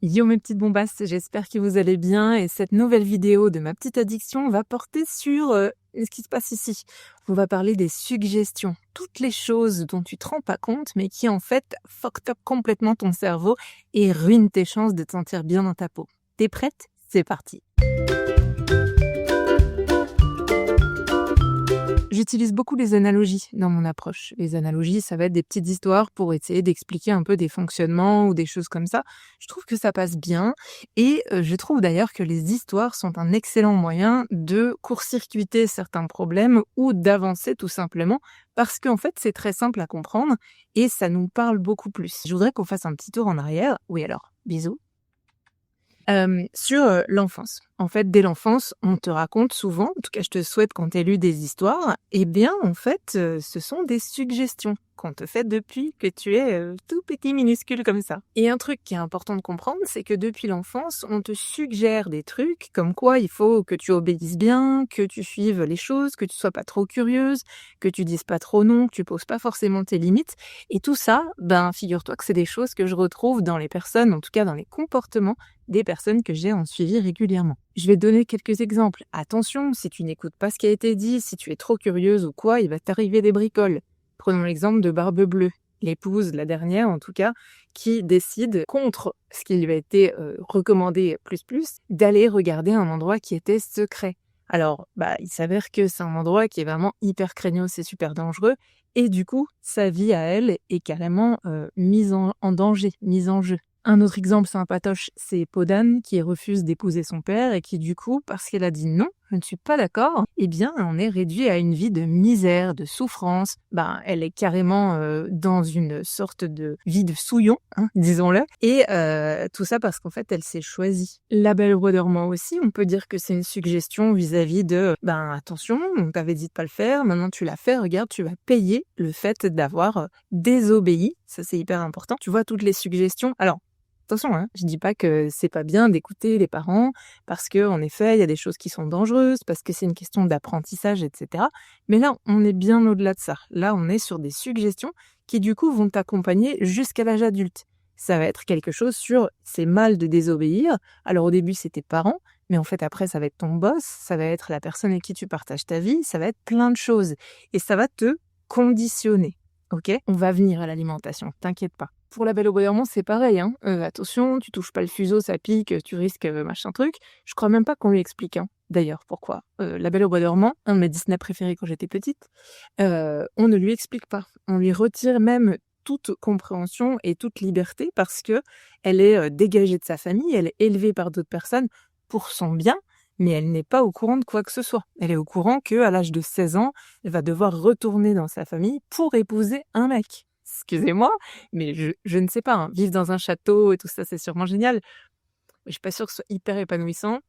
Yo mes petites bombasses, j'espère que vous allez bien et cette nouvelle vidéo de ma petite addiction va porter sur ce qui se passe ici. On va parler des suggestions, toutes les choses dont tu te rends pas compte mais qui en fait fucked up complètement ton cerveau et ruinent tes chances de te sentir bien dans ta peau. T'es prête? C'est parti. J'utilise beaucoup les analogies dans mon approche. Les analogies, ça va être des petites histoires pour essayer d'expliquer un peu des fonctionnements ou des choses comme ça. Je trouve que ça passe bien et je trouve d'ailleurs que les histoires sont un excellent moyen de court-circuiter certains problèmes ou d'avancer tout simplement parce qu'en fait, c'est très simple à comprendre et ça nous parle beaucoup plus. Je voudrais qu'on fasse un petit tour en arrière. Oui alors, bisous. Sur l'enfance. En fait, dès l'enfance, on te raconte souvent, en tout cas je te souhaite quand tu lu des histoires, eh bien en fait, ce sont des suggestions qu'on te fait depuis que tu es tout petit minuscule comme ça. Et un truc qui est important de comprendre, c'est que depuis l'enfance, on te suggère des trucs comme quoi il faut que tu obéisses bien, que tu suives les choses, que tu sois pas trop curieuse, que tu dises pas trop non, que tu poses pas forcément tes limites. Et tout ça, figure-toi que c'est des choses que je retrouve dans les personnes, en tout cas dans les comportements des personnes que j'ai en suivi régulièrement. Je vais donner quelques exemples. Attention, si tu n'écoutes pas ce qui a été dit, si tu es trop curieuse ou quoi, il va t'arriver des bricoles. Prenons l'exemple de Barbe Bleue, l'épouse, la dernière en tout cas, qui décide, contre ce qui lui a été recommandé plus, d'aller regarder un endroit qui était secret. Alors, il s'avère que c'est un endroit qui est vraiment hyper craignos et super dangereux, et du coup, sa vie à elle est carrément mise en danger, mise en jeu. Un autre exemple sympatoche, c'est Podane qui refuse d'épouser son père et qui du coup, parce qu'elle a dit non, je ne suis pas d'accord, eh bien on est réduit à une vie de misère, de souffrance. Elle est carrément dans une sorte de vie de souillon, disons-le. Et tout ça parce qu'en fait elle s'est choisie. La Belle au bois dormant aussi, on peut dire que c'est une suggestion vis-à-vis de attention, on t'avait dit de pas le faire, maintenant tu l'as fait, regarde, tu vas payer le fait d'avoir désobéi. Ça c'est hyper important. Tu vois toutes les suggestions. Alors attention, je dis pas que c'est pas bien d'écouter les parents, parce que en effet, il y a des choses qui sont dangereuses, parce que c'est une question d'apprentissage, etc. Mais là, on est bien au-delà de ça. Là, on est sur des suggestions qui, du coup, vont t'accompagner jusqu'à l'âge adulte. Ça va être quelque chose sur c'est mal de désobéir. Alors au début, c'est tes parents, mais en fait, après, ça va être ton boss, ça va être la personne avec qui tu partages ta vie, ça va être plein de choses. Et ça va te conditionner. Ok, on va venir à l'alimentation, t'inquiète pas. Pour la Belle au bois dormant, c'est pareil. Attention, tu touches pas le fuseau, ça pique, tu risques machin truc. Je crois même pas qu'on lui explique. D'ailleurs, pourquoi la Belle au bois dormant, un de mes Disney préférés quand j'étais petite, on ne lui explique pas. On lui retire même toute compréhension et toute liberté parce que elle est dégagée de sa famille, elle est élevée par d'autres personnes pour son bien. Mais elle n'est pas au courant de quoi que ce soit. Elle est au courant qu'à l'âge de 16 ans, elle va devoir retourner dans sa famille pour épouser un mec. Excusez-moi, mais je ne sais pas. Vivre dans un château et tout ça, c'est sûrement génial. Je suis pas sûre que ce soit hyper épanouissant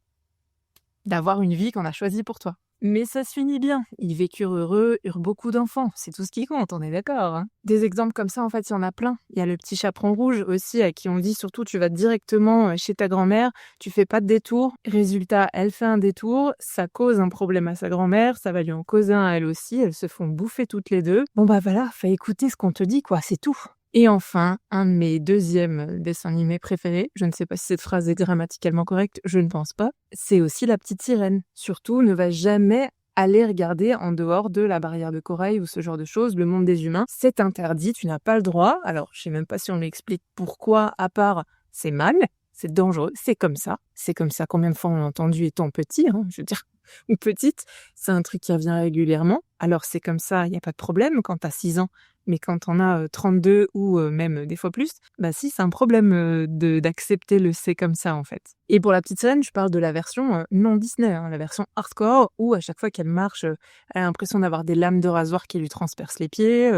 d'avoir une vie qu'on a choisie pour toi. Mais ça se finit bien. Ils vécurent heureux, eurent beaucoup d'enfants. C'est tout ce qui compte, on est d'accord. Des exemples comme ça, en fait, il y en a plein. Il y a le petit chaperon rouge aussi, à qui on dit surtout tu vas directement chez ta grand-mère, tu fais pas de détour. Résultat, elle fait un détour, ça cause un problème à sa grand-mère, ça va lui en causer un à elle aussi, elles se font bouffer toutes les deux. Voilà, faut écouter ce qu'on te dit, quoi, c'est tout. Et enfin, un de mes deuxièmes dessins animés préférés, je ne sais pas si cette phrase est grammaticalement correcte, je ne pense pas, c'est aussi La Petite Sirène. Surtout, ne va jamais aller regarder en dehors de la barrière de corail ou ce genre de choses, le monde des humains, c'est interdit, tu n'as pas le droit. Alors, je sais même pas si on lui explique pourquoi, à part, c'est mal, c'est dangereux, c'est comme ça. C'est comme ça, combien de fois on l'a entendu étant petit, je veux dire, ou petite, c'est un truc qui revient régulièrement. Alors c'est comme ça, il n'y a pas de problème quand t'as 6 ans, mais quand t'en as 32 ou même des fois plus, si, c'est un problème d'accepter le c'est comme ça en fait. Et pour La Petite Sirène, je parle de la version non Disney, la version hardcore, où à chaque fois qu'elle marche, elle a l'impression d'avoir des lames de rasoir qui lui transpercent les pieds,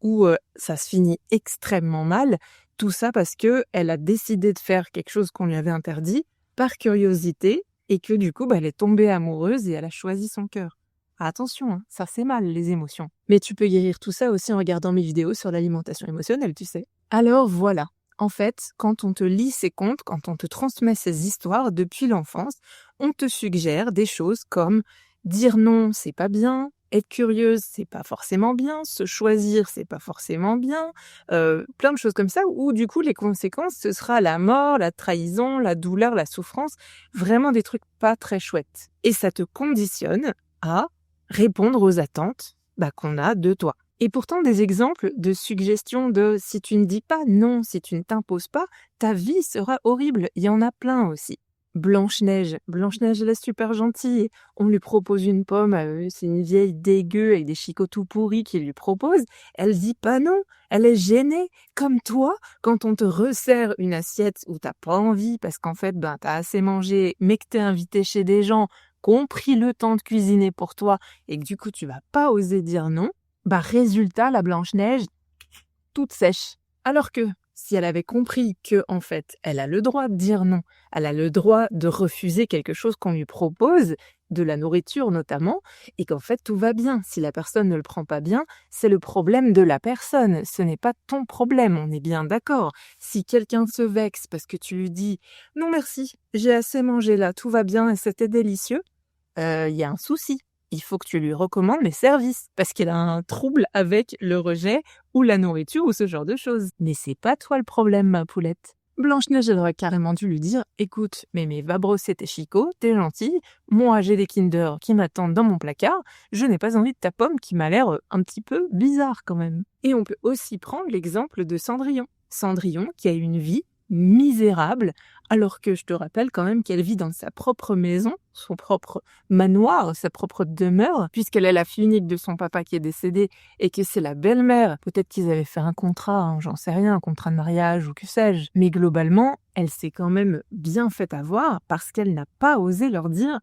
où ça se finit extrêmement mal. Tout ça parce que elle a décidé de faire quelque chose qu'on lui avait interdit par curiosité et que du coup, elle est tombée amoureuse et elle a choisi son cœur. Attention, ça c'est mal, les émotions. Mais tu peux guérir tout ça aussi en regardant mes vidéos sur l'alimentation émotionnelle, tu sais. Alors voilà, en fait, quand on te lit ces contes, quand on te transmet ces histoires depuis l'enfance, on te suggère des choses comme dire non, c'est pas bien, Être curieuse, c'est pas forcément bien, se choisir, c'est pas forcément bien, plein de choses comme ça où du coup les conséquences, ce sera la mort, la trahison, la douleur, la souffrance, vraiment des trucs pas très chouettes. Et ça te conditionne à répondre aux attentes, qu'on a de toi. Et pourtant des exemples de suggestions de si tu ne dis pas non, si tu ne t'imposes pas, ta vie sera horrible. Il y en a plein aussi. Blanche-Neige, elle est super gentille. On lui propose une pomme, c'est une vieille dégueu avec des chicots tout pourris qui lui propose. Elle dit pas non, elle est gênée. Comme toi, quand on te resserre une assiette où t'as pas envie parce qu'en fait, t'as assez mangé, mais que t'es invité chez des gens qui ont pris le temps de cuisiner pour toi et que du coup tu vas pas oser dire non, résultat, la Blanche-Neige, toute sèche. Alors que si elle avait compris que, en fait, elle a le droit de dire non, elle a le droit de refuser quelque chose qu'on lui propose, de la nourriture notamment, et qu'en fait tout va bien. Si la personne ne le prend pas bien, c'est le problème de la personne, ce n'est pas ton problème, on est bien d'accord. Si quelqu'un se vexe parce que tu lui dis « Non merci, j'ai assez mangé là, tout va bien et c'était délicieux », il y a un souci. Il faut que tu lui recommandes les services parce qu'elle a un trouble avec le rejet ou la nourriture ou ce genre de choses. Mais c'est pas toi le problème, ma poulette. Blanche-Neige, elle aurait carrément dû lui dire « Écoute, Mémé, va brosser tes chicots, t'es gentille, moi j'ai des Kinder qui m'attendent dans mon placard, je n'ai pas envie de ta pomme qui m'a l'air un petit peu bizarre quand même. » Et on peut aussi prendre l'exemple de Cendrillon. Cendrillon qui a une vie misérable, alors que je te rappelle quand même qu'elle vit dans sa propre maison, son propre manoir, sa propre demeure, puisqu'elle est la fille unique de son papa qui est décédé et que c'est la belle-mère. Peut-être qu'ils avaient fait un contrat, j'en sais rien, un contrat de mariage ou que sais-je. Mais globalement, elle s'est quand même bien fait avoir parce qu'elle n'a pas osé leur dire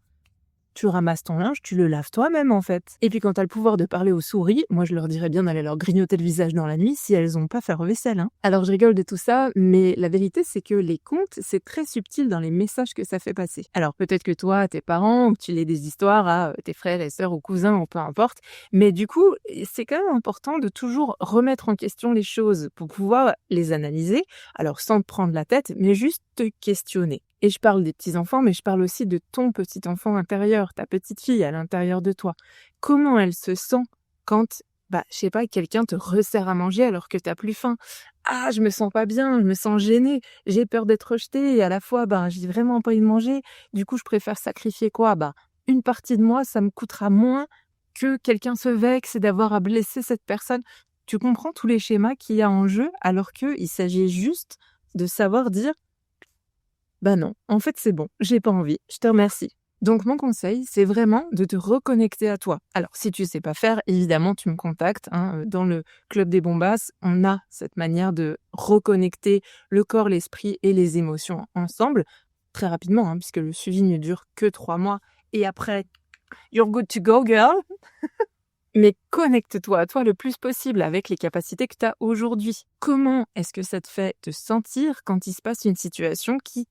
tu ramasses ton linge, tu le laves toi-même en fait. Et puis quand t'as le pouvoir de parler aux souris, moi je leur dirais bien d'aller leur grignoter le visage dans la nuit si elles ont pas fait vaisselle. Alors je rigole de tout ça, mais la vérité c'est que les contes, c'est très subtil dans les messages que ça fait passer. Alors peut-être que toi, tes parents, ou que tu lis des histoires à tes frères et sœurs ou cousins ou peu importe, mais du coup, c'est quand même important de toujours remettre en question les choses pour pouvoir les analyser, alors sans te prendre la tête, mais juste te questionner. Et je parle des petits-enfants, mais je parle aussi de ton petit-enfant intérieur, ta petite fille à l'intérieur de toi. Comment elle se sent quand, je sais pas, quelqu'un te resserre à manger alors que t'as plus faim? Ah, je me sens pas bien, je me sens gênée, j'ai peur d'être rejetée et à la fois, j'ai vraiment pas envie de manger. Du coup, je préfère sacrifier quoi? Une partie de moi, ça me coûtera moins que quelqu'un se vexe et d'avoir à blesser cette personne. Tu comprends tous les schémas qu'il y a en jeu alors qu'il s'agit juste de savoir dire non, en fait c'est bon, j'ai pas envie, je te remercie. Donc mon conseil, c'est vraiment de te reconnecter à toi. Alors si tu sais pas faire, évidemment tu me contactes. Dans le Club des Bombasses, on a cette manière de reconnecter le corps, l'esprit et les émotions ensemble, très rapidement, puisque le suivi ne dure que 3 mois. Et après, you're good to go girl. Mais connecte-toi à toi le plus possible avec les capacités que tu as aujourd'hui. Comment est-ce que ça te fait te sentir quand il se passe une situation qui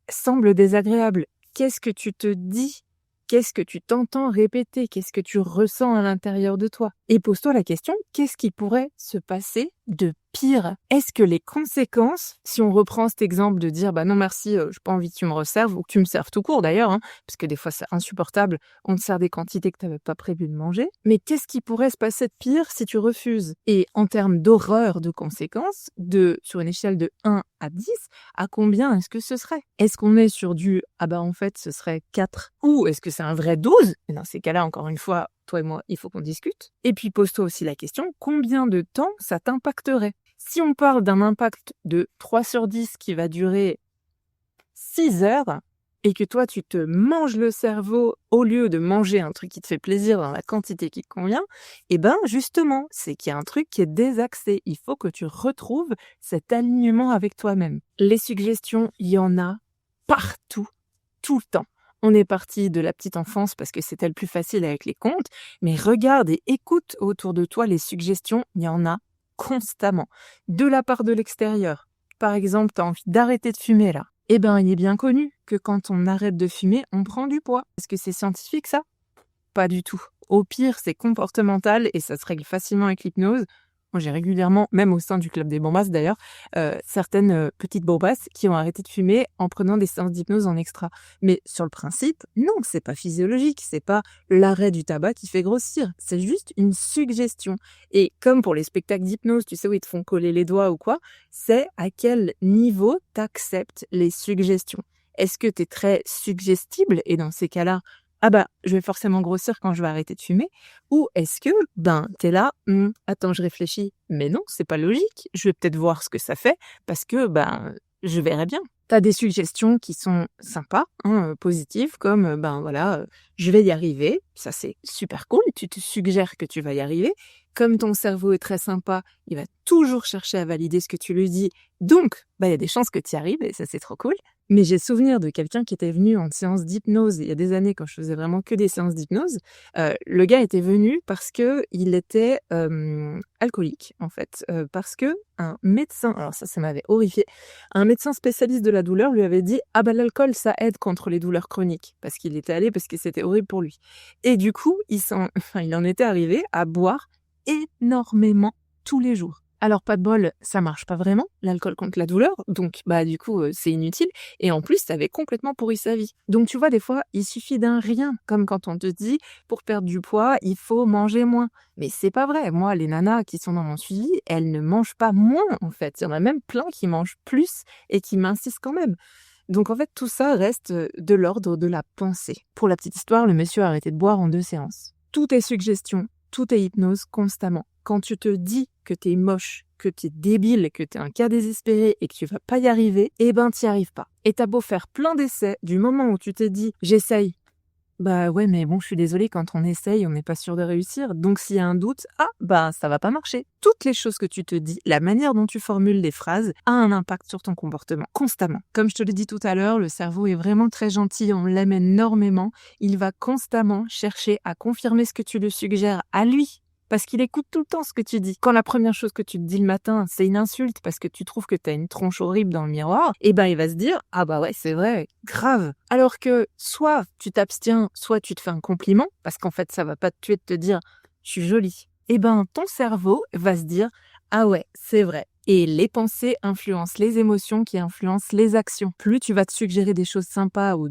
semble désagréable? Qu'est-ce que tu te dis? Qu'est-ce que tu t'entends répéter? Qu'est-ce que tu ressens à l'intérieur de toi? Et pose-toi la question, qu'est-ce qui pourrait se passer de pire? Est-ce que les conséquences, si on reprend cet exemple de dire non merci, j'ai pas envie que tu me resserves, ou que tu me serves tout court d'ailleurs, parce que des fois c'est insupportable, on te sert des quantités que tu n'avais pas prévu de manger, mais qu'est-ce qui pourrait se passer de pire si tu refuses? Et en termes d'horreur de conséquences, sur une échelle de 1 à 10, à combien est-ce que ce serait? Est-ce qu'on est sur du en fait ce serait 4, ou est-ce que c'est un vrai 12? Et dans ces cas-là, encore une fois, toi et moi, il faut qu'on discute. Et puis pose-toi aussi la question, combien de temps ça t'impacterait? Si on parle d'un impact de 3 sur 10 qui va durer 6 heures, et que toi tu te manges le cerveau au lieu de manger un truc qui te fait plaisir dans la quantité qui te convient, justement, c'est qu'il y a un truc qui est désaxé. Il faut que tu retrouves cet alignement avec toi-même. Les suggestions, il y en a partout, tout le temps. On est parti de la petite enfance parce que c'était le plus facile avec les contes, mais regarde et écoute autour de toi les suggestions, il y en a constamment. De la part de l'extérieur. Par exemple, tu as envie d'arrêter de fumer là. Il est bien connu que quand on arrête de fumer, on prend du poids. Est-ce que c'est scientifique ça? Pas du tout. Au pire, c'est comportemental et ça se règle facilement avec l'hypnose. Moi, j'ai régulièrement, même au sein du club des bombasses d'ailleurs, certaines, petites bombasses qui ont arrêté de fumer en prenant des séances d'hypnose en extra. Mais sur le principe, non, c'est pas physiologique, c'est pas l'arrêt du tabac qui fait grossir, c'est juste une suggestion. Et comme pour les spectacles d'hypnose, tu sais, où ils te font coller les doigts ou quoi, c'est à quel niveau t'acceptes les suggestions. Est-ce que tu es très suggestible et dans ces cas-là, ah bah, je vais forcément grossir quand je vais arrêter de fumer? Ou est-ce que, tu es là: attends, je réfléchis, mais non, c'est pas logique, je vais peut-être voir ce que ça fait parce que, je verrai bien». Tu as des suggestions qui sont sympas, positives comme, voilà, je vais y arriver, ça c'est super cool, tu te suggères que tu vas y arriver. Comme ton cerveau est très sympa, il va toujours chercher à valider ce que tu lui dis, donc il y a des chances que tu y arrives et ça c'est trop cool. Mais j'ai souvenir de quelqu'un qui était venu en séance d'hypnose il y a des années quand je faisais vraiment que des séances d'hypnose. Le gars était venu parce qu'il était, alcoolique en fait, parce qu'un médecin, alors ça m'avait horrifiée, un médecin spécialiste de la douleur lui avait dit: «Ah l'alcool ça aide contre les douleurs chroniques», parce qu'il était allé parce que c'était horrible pour lui. Et du coup, il en était arrivé à boire énormément tous les jours. Alors pas de bol, ça marche pas vraiment, l'alcool contre la douleur, donc du coup, c'est inutile et en plus, ça avait complètement pourri sa vie. Donc tu vois, des fois, il suffit d'un rien, comme quand on te dit: «Pour perdre du poids, il faut manger moins». Mais c'est pas vrai. Moi, les nanas qui sont dans mon suivi, elles ne mangent pas moins, en fait. Il y en a même plein qui mangent plus et qui mincissent quand même. Donc en fait, tout ça reste, de l'ordre de la pensée. Pour la petite histoire, le monsieur a arrêté de boire en 2 séances. Tout est suggestion, tout est hypnose constamment. Quand tu te dis que t'es moche, que t'es débile, que t'es un cas désespéré et que tu vas pas y arriver, t'y arrives pas. Et t'as beau faire plein d'essais, du moment où tu t'es dit: «J'essaye», ouais, mais bon, je suis désolée, quand on essaye, on n'est pas sûr de réussir. Donc s'il y a un doute, ça va pas marcher. Toutes les choses que tu te dis, la manière dont tu formules les phrases a un impact sur ton comportement, constamment. Comme je te l'ai dit tout à l'heure, le cerveau est vraiment très gentil, on l'aime énormément. Il va constamment chercher à confirmer ce que tu lui suggères à lui. Parce qu'il écoute tout le temps ce que tu dis. Quand la première chose que tu te dis le matin, c'est une insulte parce que tu trouves que t'as une tronche horrible dans le miroir, il va se dire: «Ah ouais, c'est vrai, grave». Alors que soit tu t'abstiens, soit tu te fais un compliment, parce qu'en fait, ça va pas te tuer de te dire: «Je suis jolie». Ton cerveau va se dire: «Ah ouais, c'est vrai». Et les pensées influencent les émotions qui influencent les actions. Plus tu vas te suggérer des choses sympas ou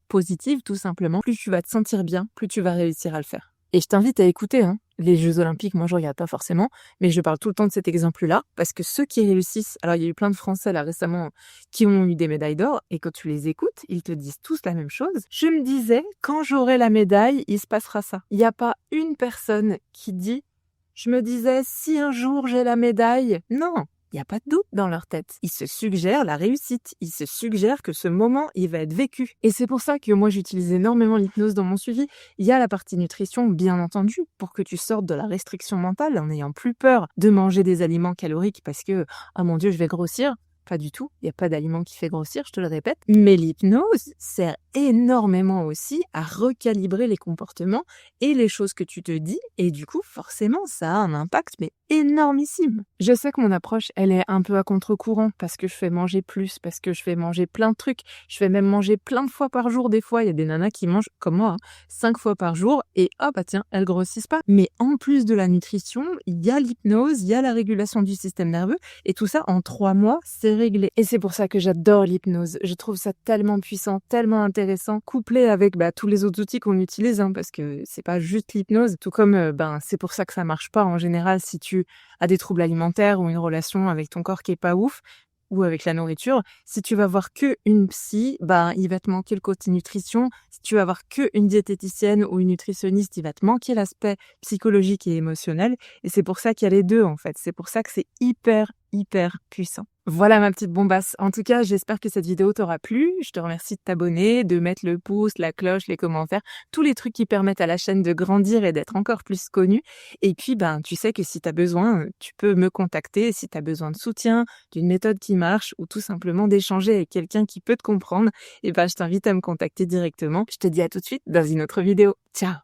positives, tout simplement, plus tu vas te sentir bien, plus tu vas réussir à le faire. Et je t'invite à écouter, les Jeux Olympiques, moi je regarde pas forcément, mais je parle tout le temps de cet exemple-là, parce que ceux qui réussissent, alors il y a eu plein de Français là récemment qui ont eu des médailles d'or, et quand tu les écoutes, ils te disent tous la même chose. Je me disais, quand j'aurai la médaille, il se passera ça. Il n'y a pas une personne qui dit, je me disais, si un jour j'ai la médaille, non. Il n'y a pas de doute dans leur tête. Ils se suggèrent la réussite. Ils se suggèrent que ce moment, il va être vécu. Et c'est pour ça que moi, j'utilise énormément l'hypnose dans mon suivi. Il y a la partie nutrition, bien entendu, pour que tu sortes de la restriction mentale en n'ayant plus peur de manger des aliments caloriques parce que, ah mon Dieu, je vais grossir. Pas du tout, il n'y a pas d'aliment qui fait grossir, je te le répète. Mais l'hypnose sert énormément aussi à recalibrer les comportements et les choses que tu te dis. Et du coup, forcément, ça a un impact, mais énormissime. Je sais que mon approche, elle est un peu à contre-courant parce que je fais manger plus, parce que je fais manger plein de trucs. Je fais même manger plein de fois par jour. Des fois, il y a des nanas qui mangent, comme moi, 5 fois par jour et tiens, elles grossissent pas. Mais en plus de la nutrition, il y a l'hypnose, il y a la régulation du système nerveux et tout ça en 3 mois, c'est réglé. Et c'est pour ça que j'adore l'hypnose. Je trouve ça tellement puissant, tellement intéressant, couplé avec tous les autres outils qu'on utilise, parce que c'est pas juste l'hypnose. Tout comme c'est pour ça que ça marche pas en général si tu as des troubles alimentaires ou une relation avec ton corps qui est pas ouf, ou avec la nourriture. Si tu vas voir que une psy, il va te manquer le côté nutrition. Si tu vas voir que une diététicienne ou une nutritionniste, il va te manquer l'aspect psychologique et émotionnel. Et c'est pour ça qu'il y a les deux, en fait. C'est pour ça que c'est hyper puissant. Voilà ma petite bombasse. En tout cas, j'espère que cette vidéo t'aura plu. Je te remercie de t'abonner, de mettre le pouce, la cloche, les commentaires, tous les trucs qui permettent à la chaîne de grandir et d'être encore plus connue. Et puis, tu sais que si tu as besoin, tu peux me contacter. Si tu as besoin de soutien, d'une méthode qui marche ou tout simplement d'échanger avec quelqu'un qui peut te comprendre, je t'invite à me contacter directement. Je te dis à tout de suite dans une autre vidéo. Ciao!